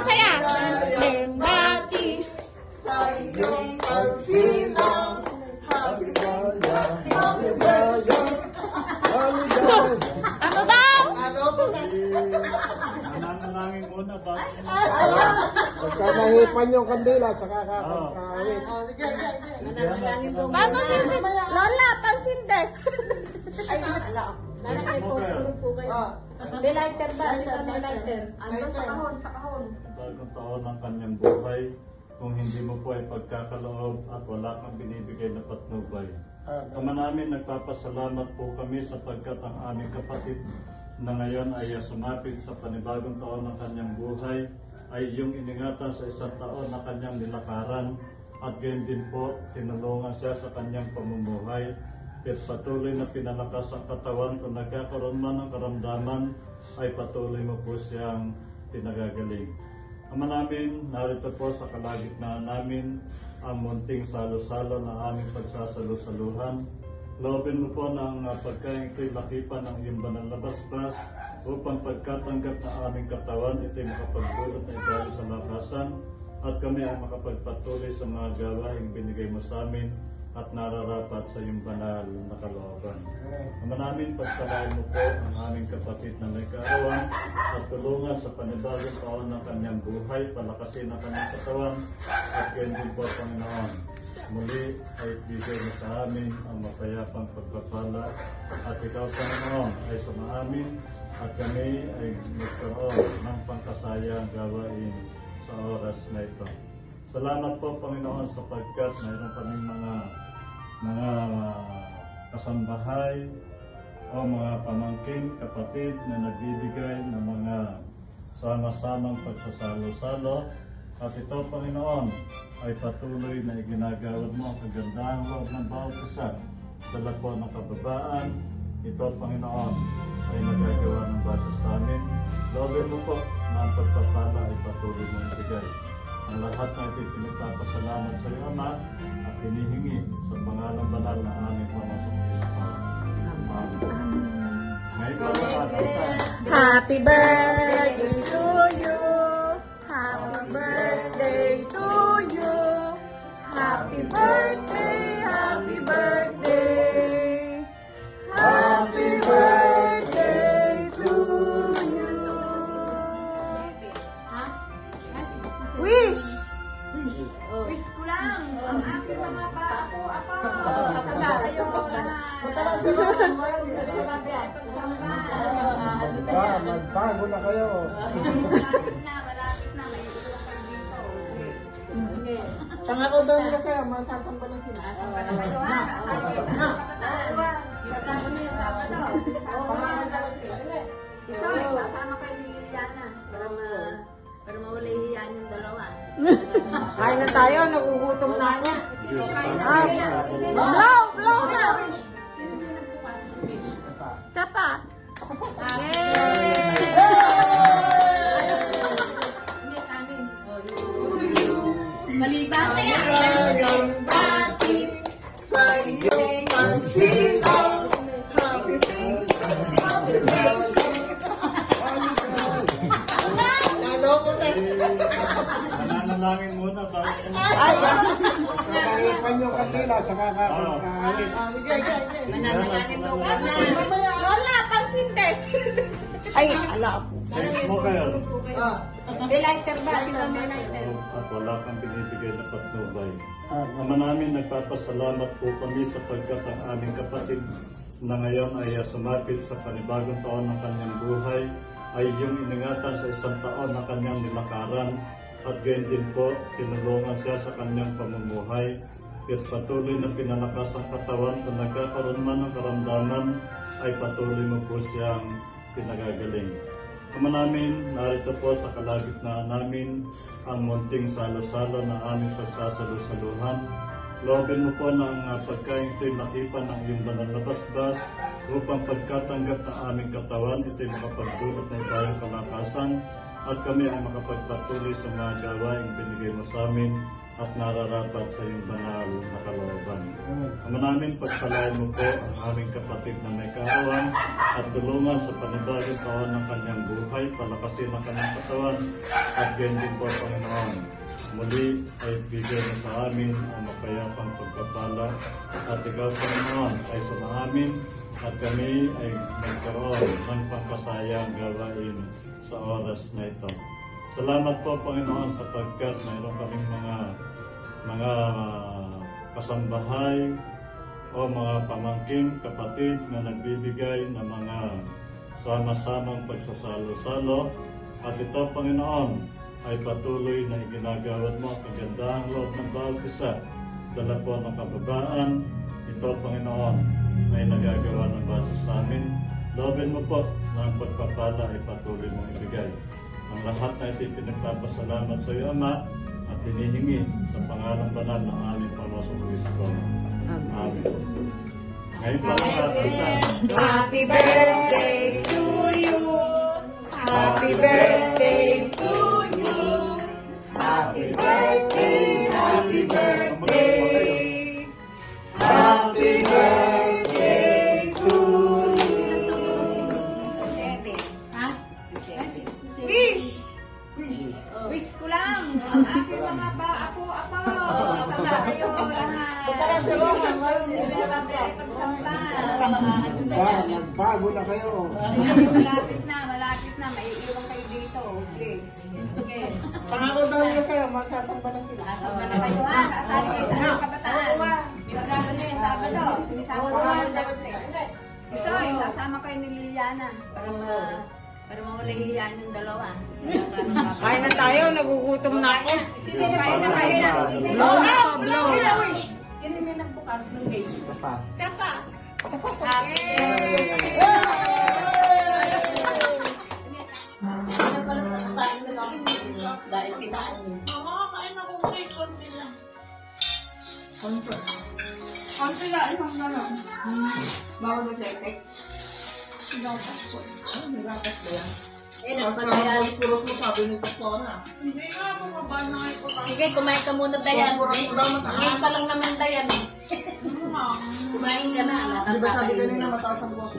Masaya! Bati! Sa iyong pagsilang, happy birthday, happy birthday, happy birthday. Ano daw? Ano po na? Nananalangin muna ba? Pagkanahipan yung kandila sa kakakawit. Bago sinsin? Lola, pansinde! Ay, ala. Nana kayo po, tulog po kayo. May lighter ba? May lighter. Ano sa kahon, sa kahon. Bagong taon ng kanyang buhay, kung hindi mo po ay pagkakaloob at wala kang binibigay na patnubay. Ama namin, nagpapasalamat po kami sapagkat ang aming kapatid na ngayon ay sumapit sa panibagong taon ng kanyang buhay ay iyong iningatan sa isang taon na kanyang nilakaran at gayon din po tinulungan siya sa kanyang pamumuhay at patuloy na pinalakas ang katawan kung nagkakaroon man ng karamdaman ay patuloy mo po siyang pinagagaling. Ama namin, narito po sa kalagitnaan namin ang munting salo-salo na aming pagsasalo-saluhan. Loobin mo po ng pagkain ito'y lakipan ng iyong banal na basbas upang pagkatanggap na aming katawan ito'y makapagdulot na ibalik kalakasan at kami ay makapagpatuloy sa mga gawaing binigay mo sa amin at nararapat sa iyong banal na kalooban. Ama namin, pagpalain mo po ang aming kapatid na may kaarawan at tulungan sa panibagong taon ng kanyang buhay, palakasin ang kanyang katawan at gayon din po, Panginoon. Muli ay bigay mo sa amin ang mapayapang pagpapala at ikaw, Panginoon, ay sumaamin at kami ay magkaroon ng pangkasayang gawain sa oras na ito. Salamat po, Panginoon, sapagkat mayroon kaming mga kasambahay o mga pamangkin, kapatid na nagbibigay ng mga sama-samang pagsasalo-salo. At ito, Panginoon, ay patuloy na iginagawad mo ang kagandahang loob ng bawat isa sa lakwa ng kababaan. Ito, Panginoon, ay nagagawa ng basa sa amin. Loobin mo po na ang pagpapala ay patuloy mo ibigay. Ang lahat na ito'y pinagpapasalamat sa iyo, Ama, at hinihingi sa pangalang banal na aming Panginoong Kristo. Happy birthday to you! Happy birthday to you! Happy birthday! Happy birthday! Happy birthday to you! Wish! Wish ko lang. Ang aking mga ako. Sala kayo lahat. Magbago na kayo. Malapit na. May ilang kayo dito. Pangako daw nila sa'yo, masasamba na sila. Kasama na kayo ha. Kasama niyo sa daw. Kasama kayo ni Liliana. Para mawala hiyan yung dalawa. Kain na tayo, nagugutom na ako. Blow na! Sapa! Malibasa yan! Bati sa iyong pagsilang, happy birthday. Nananalangin muna ba? Pagkanahipan yung kandila sa kakakawit. Mananalangin daw ka na. Lola, pansinde! Ay, ala. Thanks mo kayo. May lighter ba? May lighter. At wala kang binibigay na patnubay. Ama namin, nagpapasalamat po kami sapagkat ang aming kapatid na ngayon ay sumapit sa panibagong taon ng kanyang buhay ay iyong iningatan sa isang taon na kanyang nilakaran at gayon din po tinulungan siya sa kanyang pamumuhay at patuloy na pinalakas ang katawan kung nagkakaroon man ng karamdaman ay patuloy mo po siyang pinagagaling. Ama namin, narito po sa kalagitnaan namin ang munting salo-salo na aming pagsasalo-saluhan. Loobin mo po ng pagkain ito'y lakipan ng iyong banal na basbas upang pagkatanggap ng aming katawan ito'y makapagdulot na ibayang kalakasan at kami ay makapagpatuloy sa mga gawaing binigay mo sa amin at nararapat sa iyong banal na kalooban. Ama namin, pagpalain mo po ang aming kapatid na may kaawaan at tulungan sa panibagong taon ng kanyang buhay, palakasin ang kanyang katawan at gayon din po, Panginoon. Muli ay bigay mo sa amin ang mapayapang pagpapala at ikaw, Panginoon, ay sumaamin at kami ay magkaroon ng pangkasayang gawain sa oras na ito. Salamat po, Panginoon, sapagkat mayroon kaming mga kasambahay o mga pamangking kapatid na nagbibigay ng mga sama-samang pagsasalo-salo. At ito, Panginoon, ay patuloy na iginagawad mo ang kagandahang loob ng bawat isa. Dala po ng kababaan, ito, Panginoon, ay nagagawa ng base sa amin. Loobin mo po na ang pagpapala ay patuloy mong ibigay. Ang lahat na ito pinagpapasalamat sa iyo, Ama, at hinihingi sa pangalan banal ng aming Panginoong Kristo. Amen. Ngayon pa lahat. Happy birthday to you. Happy birthday to you. Happy birthday, happy birthday. Happy birthday to you. Ha? Wish! Wish ko lang. Ang aking mga apo. Sana kayo lahat. Bago na kayo. Malapit na. Maiiwan kayo dito. Okay. Pangako daw na sa'yo, masasamba na sila. Nasama na kayo ha. Nasali kayo sa ating kabataan. Binasama na yung Sabado. Binisama ko na. Gusto yung kasama kayo ni Liliana. Para mawala yung Liliana yung dalawa. Kain na tayo, nagugutom na ako. Sige, kain na kayo. Blow na to, blow. Yan yung may nagbukas ng gate. Isa pa. Sapa. Happy Dahil sinaan niya. Konti na, isang gano'n. Bago na check. Sige, kumain ka muna, Dayan. Ngayon pa lang naman, Dayan. Kumain ka na. Di ba sabi kanina mataas ang boss?